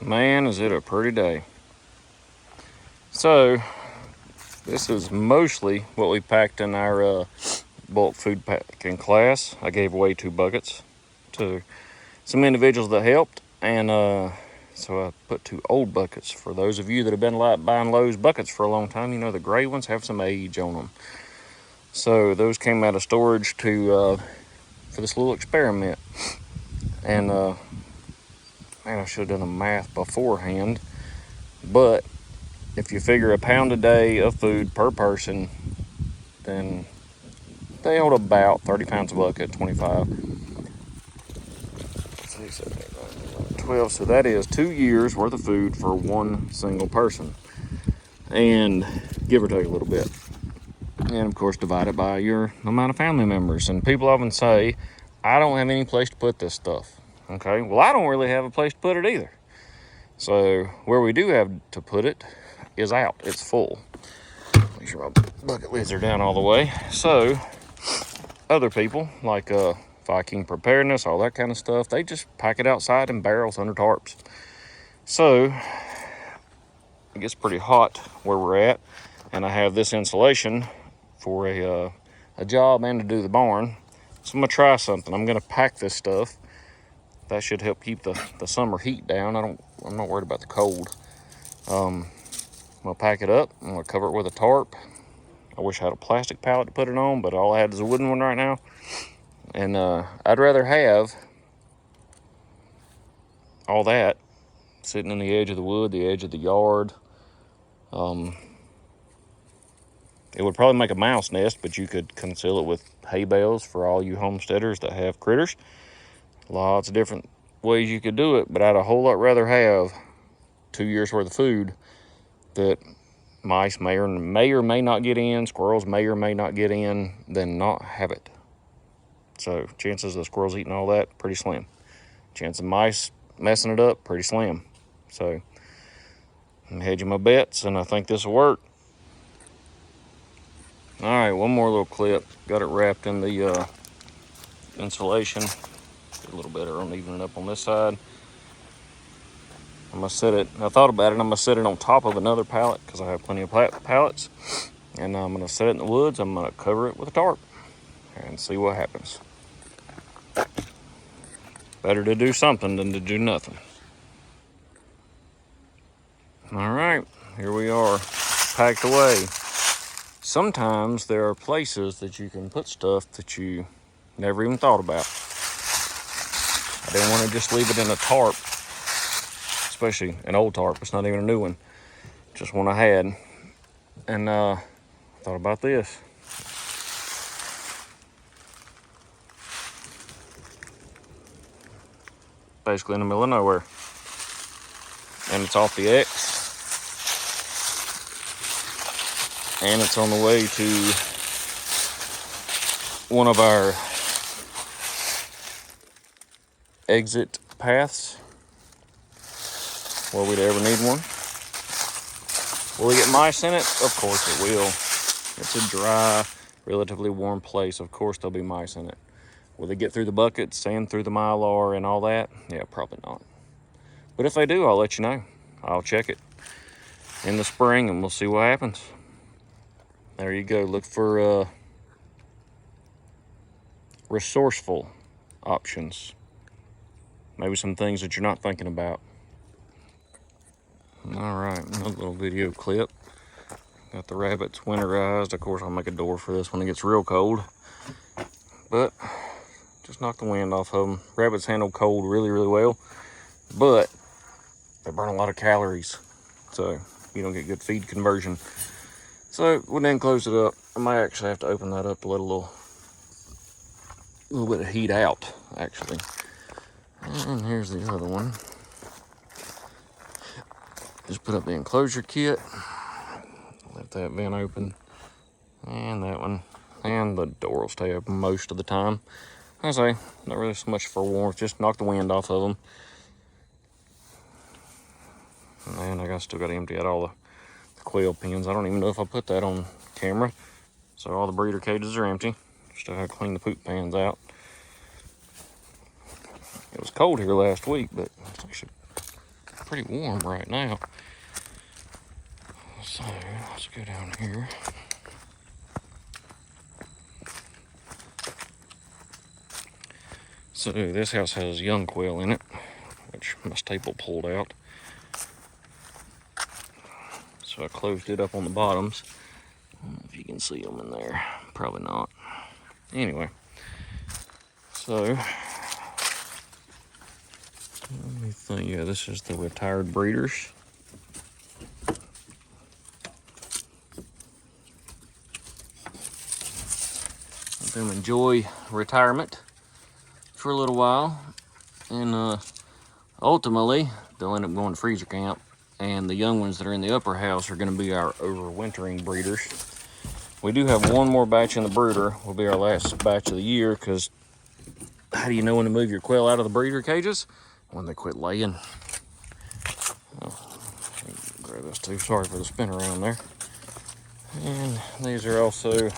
Man, is it a pretty day. So, this is mostly what we packed in our bulk food packing class. I gave away 2 buckets to some individuals that helped, and so I put 2 old buckets. For those of you that have been buying Lowe's buckets for a long time, you know the gray ones have some age on them. So those came out of storage for this little experiment. And man, I should have done the math beforehand, but if you figure a pound a day of food per person, then they hold about 30 pounds a bucket, 25. 6, 7, 8, 9, 11, 12. So that is 2 years worth of food for one single person. And give or take a little bit. And of course, divide it by your amount of family members. And people often say, I don't have any place to put this stuff. Okay, well, I don't really have a place to put it either. So where we do have to put it is out. It's full. Make sure my bucket lids are down all the way. So other people like Viking Preparedness, all that kind of stuff, they just pack it outside in barrels under tarps. So it gets pretty hot where we're at, and I have this insulation for a job and to do the barn. So I'm gonna try something. I'm gonna pack this stuff. That should help keep the summer heat down. I'm not worried about the cold. I'm gonna pack it up. I'm gonna cover it with a tarp. I wish I had a plastic pallet to put it on, but all I had is a wooden one right now. And I'd rather have all that sitting in the edge of the wood, the edge of the yard. It would probably make a mouse nest, but you could conceal it with hay bales for all you homesteaders that have critters. Lots of different ways you could do it, but I'd a whole lot rather have 2 years worth of food that mice may or may not get in, squirrels may or may not get in, than not have it. So chances of squirrels eating all that, pretty slim. Chance of mice messing it up, pretty slim. So I'm hedging my bets, and I think this will work. All right, one more little clip. Got it wrapped in the insulation. A little better on evening it up on this side. I'm gonna set it, I thought about it, I'm gonna set it on top of another pallet because I have plenty of pallets. And I'm gonna set it in the woods. I'm gonna cover it with a tarp and see what happens. Better to do something than to do nothing. All right, here we are, packed away. Sometimes there are places that you can put stuff that you never even thought about. I didn't want to just leave it in a tarp, especially an old tarp. It's not even a new one, just one I had. And thought about this. Basically in the middle of nowhere. And it's off the X. And it's on the way to one of our exit paths where we'd ever need one. Will it get mice in it? Of course it will. It's a dry, relatively warm place. Of course there'll be mice in it. Will they get through the buckets and through the Mylar and all that? Yeah, probably not. But if they do, I'll let you know. I'll check it in the spring and we'll see what happens. There you go. Look for resourceful options. Maybe some things that you're not thinking about. All right, another little video clip. Got the rabbits winterized. Of course, I'll make a door for this when it gets real cold. But just knock the wind off of them. Rabbits handle cold really, really well, but they burn a lot of calories, so you don't get good feed conversion. So when then close it up, I might actually have to open that up to let a little bit of heat out, actually. And here's the other one. Just put up the enclosure kit. Let that vent open. And that one. And the door will stay open most of the time. I say, not really so much for warmth, just knock the wind off of them. And I still got to empty out all the quail pens. I don't even know if I put that on camera. So all the breeder cages are empty. Still have to clean the poop pans out. It was cold here last week, but I should pretty warm right now. So let's go down here. So this house has young quail in it, which my staple pulled out. So I closed it up on the bottoms. I don't know if you can see them in there. Probably not. Anyway, so let me think. Yeah, this is the retired breeders. Let them enjoy retirement for a little while, and ultimately they'll end up going to freezer camp, and the young ones that are in the upper house are going to be our overwintering breeders. We do have one more batch in the brooder. Will be our last batch of the year, because how do you know when to move your quail out of the breeder cages? When they quit laying. Oh, grab this too. Sorry for the spin around there. And these are also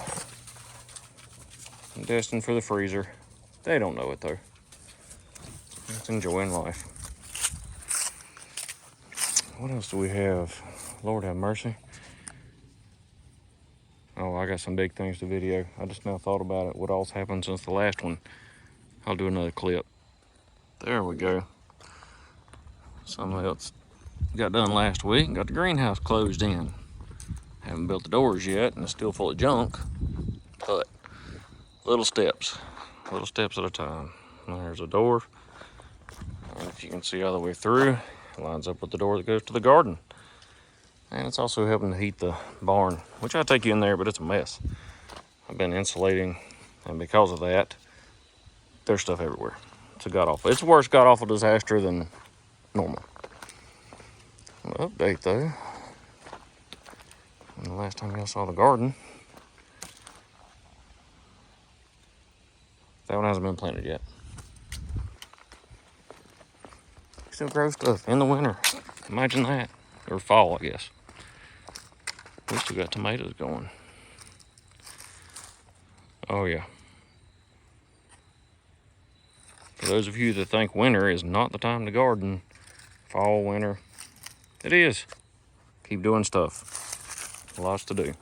destined for the freezer. They don't know it though. It's enjoying life. What else do we have? Lord have mercy. Oh, I got some big things to video. I just now thought about it, what all's happened since the last one. I'll do another clip. There we go. Something else got done last week. Got the greenhouse closed in. Haven't built the doors yet, and it's still full of junk. But little steps at a time. And there's a door. And if you can see all the way through, it lines up with the door that goes to the garden. And it's also helping to heat the barn, which I take you in there, but it's a mess. I've been insulating, and because of that, there's stuff everywhere. It's a god-awful. It's a worse god-awful disaster than normal. An update, though. And the last time y'all saw the garden, that one hasn't been planted yet. Still grow stuff in the winter. Imagine that. Or fall, I guess. We still got tomatoes going. Oh, yeah. For those of you that think winter is not the time to garden, fall, winter, it is. Keep doing stuff. Lots to do.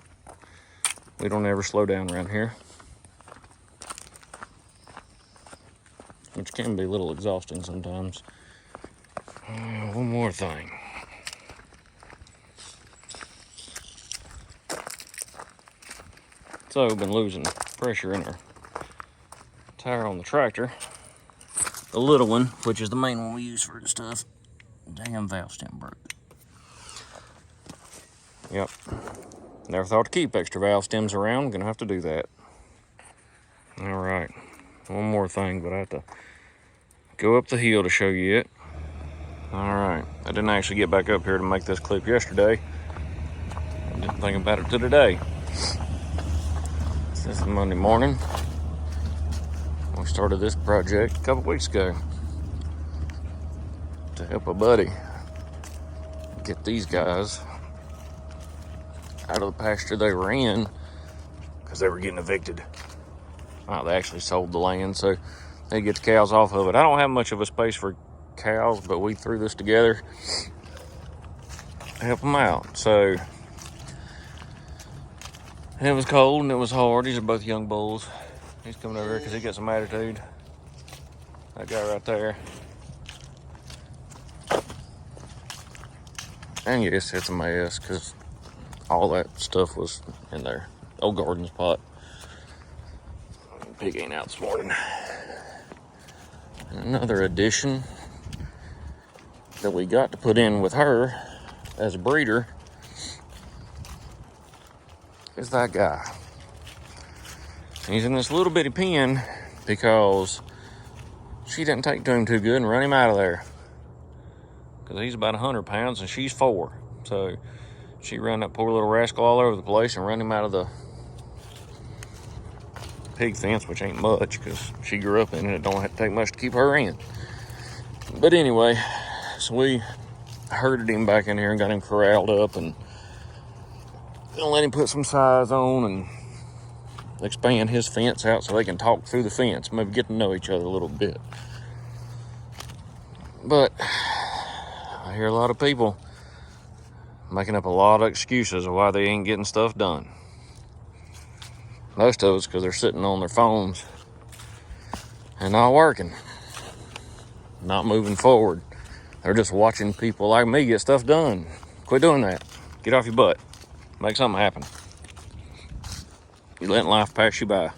We don't ever slow down around here, which can be a little exhausting sometimes. One more thing. So we've been losing pressure in our tire on the tractor. The little one, which is the main one we use for the stuff, damn valve stem broke. Yep. Never thought to keep extra valve stems around. Gonna have to do that. All right. One more thing, but I have to go up the hill to show you it. All right. I didn't actually get back up here to make this clip yesterday. I didn't think about it till today. This is Monday morning. We started this project a couple weeks ago to help a buddy get these guys out of the pasture they were in because they were getting evicted. They actually sold the land, so they get the cows off of it. I don't have much of a space for cows, but we threw this together to help them out. So, and it was cold and it was hard. These are both young bulls. He's coming over here because he got some attitude. That guy right there. And yes, it's a mess because all that stuff was in there. Old garden spot. Pig ain't out this morning. Another addition that we got to put in with her as a breeder is that guy. He's in this little bitty pen because she didn't take to him too good and run him out of there. Because he's about 100 pounds and she's 4. So she ran that poor little rascal all over the place and ran him out of the pig fence, which ain't much because she grew up in it. It don't have to take much to keep her in. But anyway, so we herded him back in here and got him corralled up and let him put some size on and expand his fence out so they can talk through the fence, maybe get to know each other a little bit. But I hear a lot of people making up a lot of excuses of why they ain't getting stuff done. Most of it's because they're sitting on their phones and not working, not moving forward. They're just watching people like me get stuff done. Quit doing that. Get off your butt. Make something happen. You're letting life pass you by.